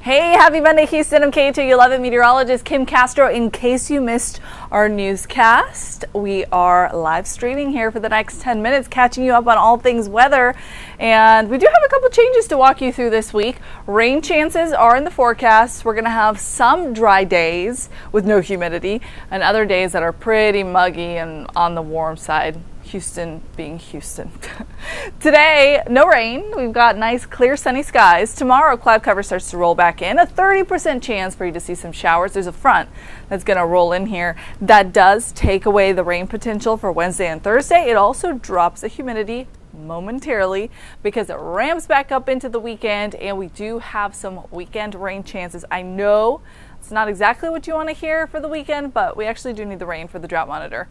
Hey, happy Monday, Houston. I'm KHOU 11 meteorologist Kim Castro. In case you missed our newscast, we are live streaming here for the next 10 minutes, catching you up on all things weather. And we do have a couple changes to walk you through this week. Rain chances are in the forecast. We're going to have some dry days with no humidity and other days that are pretty muggy and on the warm side. Houston being Houston. Today, no rain. We've got nice, clear, sunny skies. Tomorrow, cloud cover starts to roll back in. A 30% chance for you to see some showers. There's a front that's going to roll in here. That does take away the rain potential for Wednesday and Thursday. It also drops the humidity momentarily because it ramps back up into the weekend, and we do have some weekend rain chances. I know it's not exactly what you want to hear for the weekend, but we actually do need the rain for the drought monitor.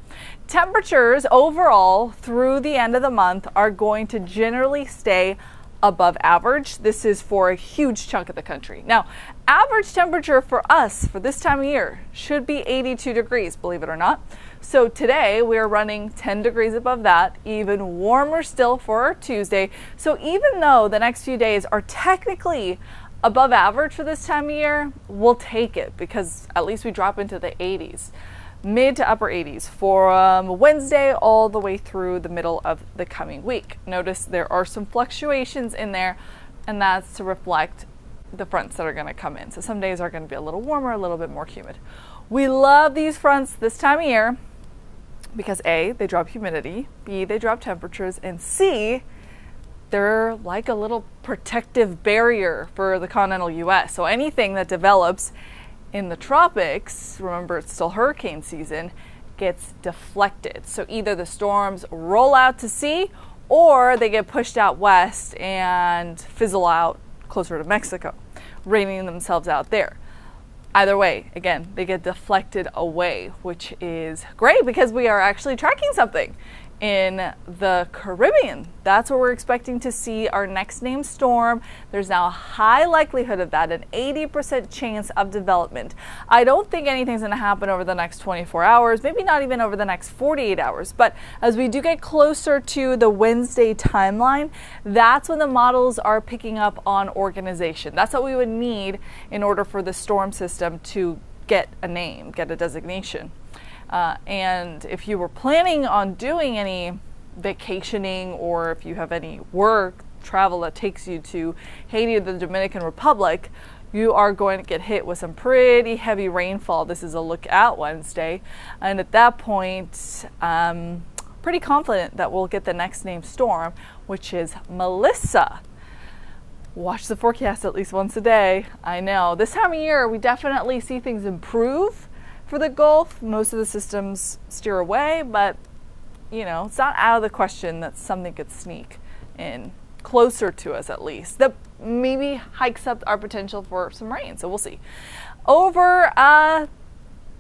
Temperatures overall through the end of the month are going to generally stay above average. This is for a huge chunk of the country. Now, average temperature for us for this time of year should be 82 degrees, believe it or not. So today we are running 10 degrees above that, even warmer still for our Tuesday. So even though the next few days are technically above average for this time of year, we'll take it because at least we drop into the 80s, mid to upper 80s for Wednesday all the way through the middle of the coming week. Notice there are some fluctuations in there, and that's to reflect the fronts that are going to come in. So some days are going to be a little warmer, a little bit more humid. We love these fronts this time of year because A, they drop humidity, B, they drop temperatures, and C, they're like a little protective barrier for the continental U.S. So anything that develops in the tropics, remember it's still hurricane season, gets deflected. So either the storms roll out to sea or they get pushed out west and fizzle out closer to Mexico, raining themselves out there. Either way, again, they get deflected away, which is great because we are actually tracking something in the Caribbean. That's where we're expecting to see our next named storm. There's now a high likelihood of that, an 80% chance of development. I don't think anything's going to happen over the next 24 hours, maybe not even over the next 48 hours. But as we do get closer to the Wednesday timeline, that's when the models are picking up on organization. That's what we would need in order for the storm system to get a name, get a designation. And if you were planning on doing any vacationing or if you have any work, travel that takes you to Haiti or the Dominican Republic, you are going to get hit with some pretty heavy rainfall. This is a look at Wednesday. And at that point, pretty confident that we'll get the next named storm, which is Melissa. Watch the forecast at least once a day. I know. This time of year, we definitely see things improve. For the Gulf, most of the systems steer away, but you know, it's not out of the question that something could sneak in closer to us at least. That maybe hikes up our potential for some rain, so we'll see. Over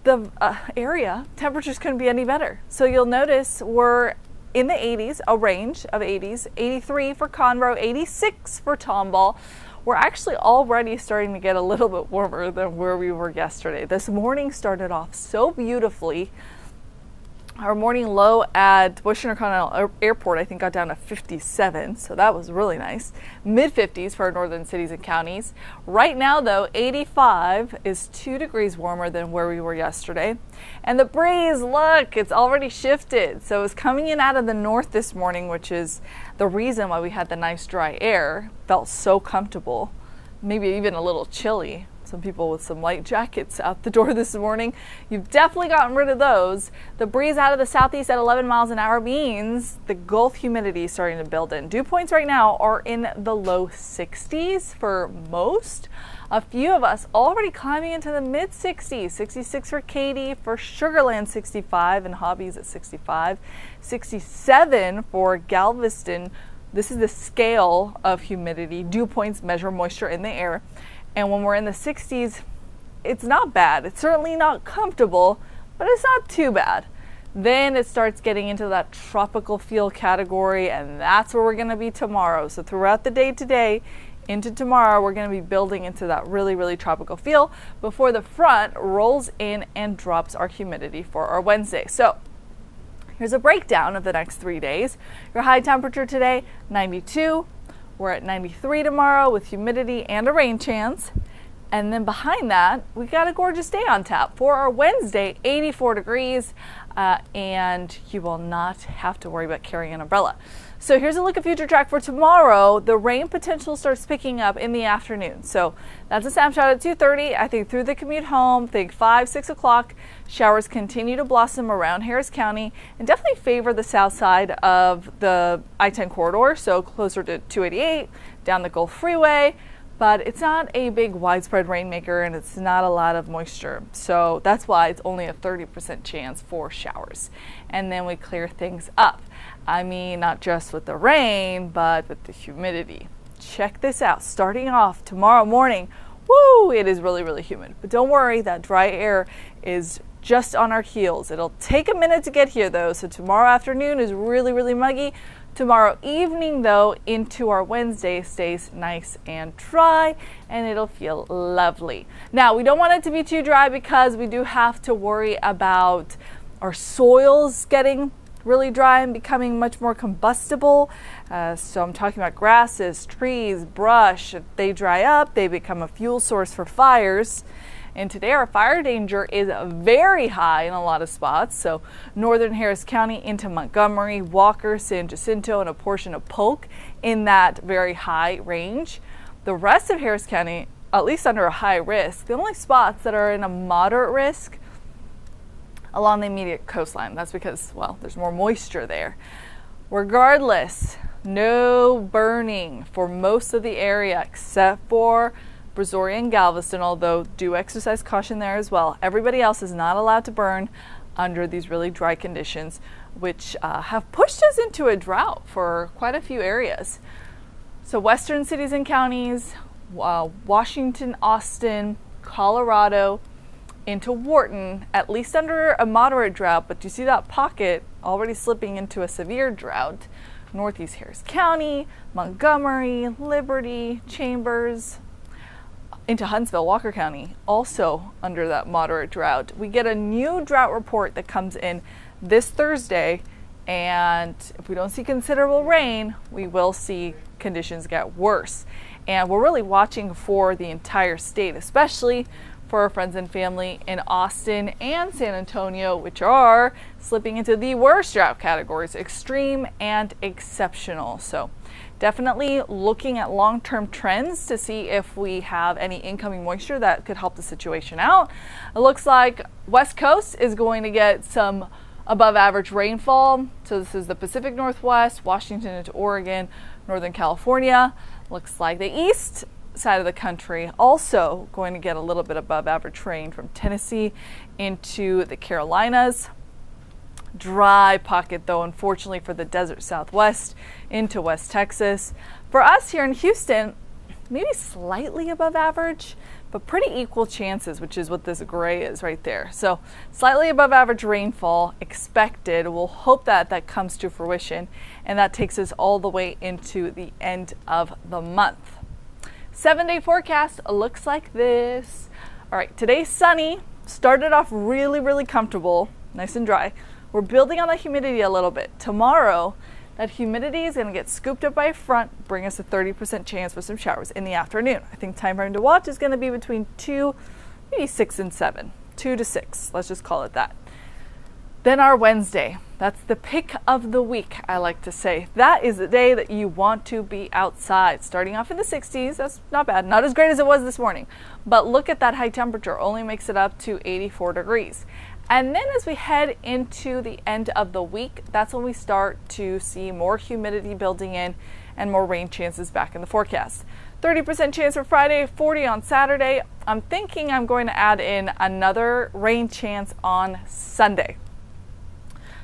the area, temperatures couldn't be any better. So you'll notice we're in the 80s, a range of 80s, 83 for Conroe, 86 for Tomball. We're actually already starting to get a little bit warmer than where we were yesterday. This morning started off so beautifully. Our morning low at Bush Intercontinental Airport, I think, got down to 57, so that was really nice. Mid-50s for our northern cities and counties. Right now, though, 85 is 2 degrees warmer than where we were yesterday. And the breeze, look, it's already shifted. So it's coming in out of the north this morning, which is the reason why we had the nice dry air. Felt so comfortable, maybe even a little chilly. Some people with some light jackets out the door this morning. You've definitely gotten rid of those. The breeze out of the southeast at 11 miles an hour means the Gulf humidity is starting to build in. Dew points right now are in the low 60s for most. A few of us already climbing into the mid 60s. 66 for Katy, for Sugar Land 65, and Hobbies at 65. 67 for Galveston. This is the scale of humidity. Dew points measure moisture in the air. And when we're in the 60s, it's not bad. It's certainly not comfortable, but it's not too bad. Then it starts getting into that tropical feel category, and that's where we're going to be tomorrow. So throughout the day today into tomorrow, we're going to be building into that really, really tropical feel before the front rolls in and drops our humidity for our Wednesday. So here's a breakdown of the next 3 days. Your high temperature today, 92. We're at 93 tomorrow with humidity and a rain chance. And then behind that, we got a gorgeous day on tap for our Wednesday, 84 degrees, and you will not have to worry about carrying an umbrella. So here's a look at future track for tomorrow. The rain potential starts picking up in the afternoon. So that's a snapshot at 2:30. I think through the commute home, think 5, 6 o'clock, showers continue to blossom around Harris County and definitely favor the south side of the I-10 corridor, so closer to 288, down the Gulf Freeway. But it's not a big widespread rainmaker and it's not a lot of moisture. So that's why it's only a 30% chance for showers. And then we clear things up. I mean, not just with the rain, but with the humidity. Check this out. Starting off tomorrow morning, woo, it is really, really humid. But don't worry, that dry air is just on our heels. It'll take a minute to get here though. So tomorrow afternoon is really, really muggy. Tomorrow evening, though, into our Wednesday stays nice and dry, and it'll feel lovely. Now, we don't want it to be too dry because we do have to worry about our soils getting really dry and becoming much more combustible. So I'm talking about grasses, trees, brush. If they dry up, they become a fuel source for fires. And today our fire danger is very high in a lot of spots. So northern Harris County into Montgomery, Walker, San Jacinto, and a portion of Polk in that very high range. The rest of Harris County, at least under a high risk. The only spots that are in a moderate risk along the immediate coastline. That's because, well, there's more moisture there. Regardless, no burning for most of the area except for Brazoria and Galveston, although do exercise caution there as well. Everybody else is not allowed to burn under these really dry conditions, which have pushed us into a drought for quite a few areas. So western cities and counties, Washington, Austin, Colorado, into Wharton, at least under a moderate drought, but you see that pocket already slipping into a severe drought. Northeast Harris County, Montgomery, Liberty, Chambers, into Huntsville, Walker County, also under that moderate drought. We get a new drought report that comes in this Thursday, and if we don't see considerable rain, we will see conditions get worse. And we're really watching for the entire state, especially for our friends and family in Austin and San Antonio, which are slipping into the worst drought categories, extreme and exceptional. So definitely looking at long-term trends to see if we have any incoming moisture that could help the situation out. It looks like West Coast is going to get some above average rainfall. So this is the Pacific Northwest, Washington into Oregon, Northern California. Looks like the east side of the country also going to get a little bit above average rain from Tennessee into the Carolinas. Dry pocket though, unfortunately, for the desert Southwest into West Texas. For us here in Houston, maybe slightly above average, but pretty equal chances, which is what this gray is right there. So slightly above average rainfall expected. We'll hope that that comes to fruition, and that takes us all the way into the end of the month. 7-day forecast looks like this. All right, today's sunny. Started off really, really comfortable, nice and dry. We're building on the humidity a little bit. Tomorrow, that humidity is going to get scooped up by a front, bring us a 30% chance for some showers in the afternoon. I think time frame to watch is going to be between 2, maybe 6 and 7. 2 to 6, let's just call it that. Then our Wednesday, that's the pick of the week, I like to say. That is the day that you want to be outside. Starting off in the 60s, that's not bad. Not as great as it was this morning. But look at that high temperature, only makes it up to 84 degrees. And then as we head into the end of the week, that's when we start to see more humidity building in and more rain chances back in the forecast. 30% chance for Friday, 40 on Saturday. I'm thinking I'm going to add in another rain chance on Sunday.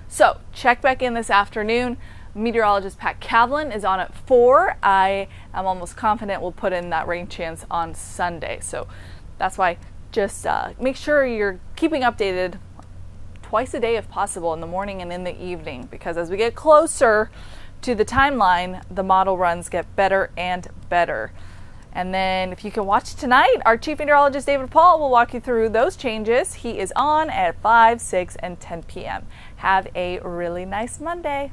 So check back in this afternoon. Meteorologist Pat Kavlin is on at 4. I am almost confident we'll put in that rain chance on Sunday. So that's why just make sure you're keeping updated twice a day if possible, in the morning and in the evening, because as we get closer to the timeline, the model runs get better and better. And then if you can watch tonight, our Chief Meteorologist David Paul will walk you through those changes. He is on at 5, 6, and 10 p.m. Have a really nice Monday.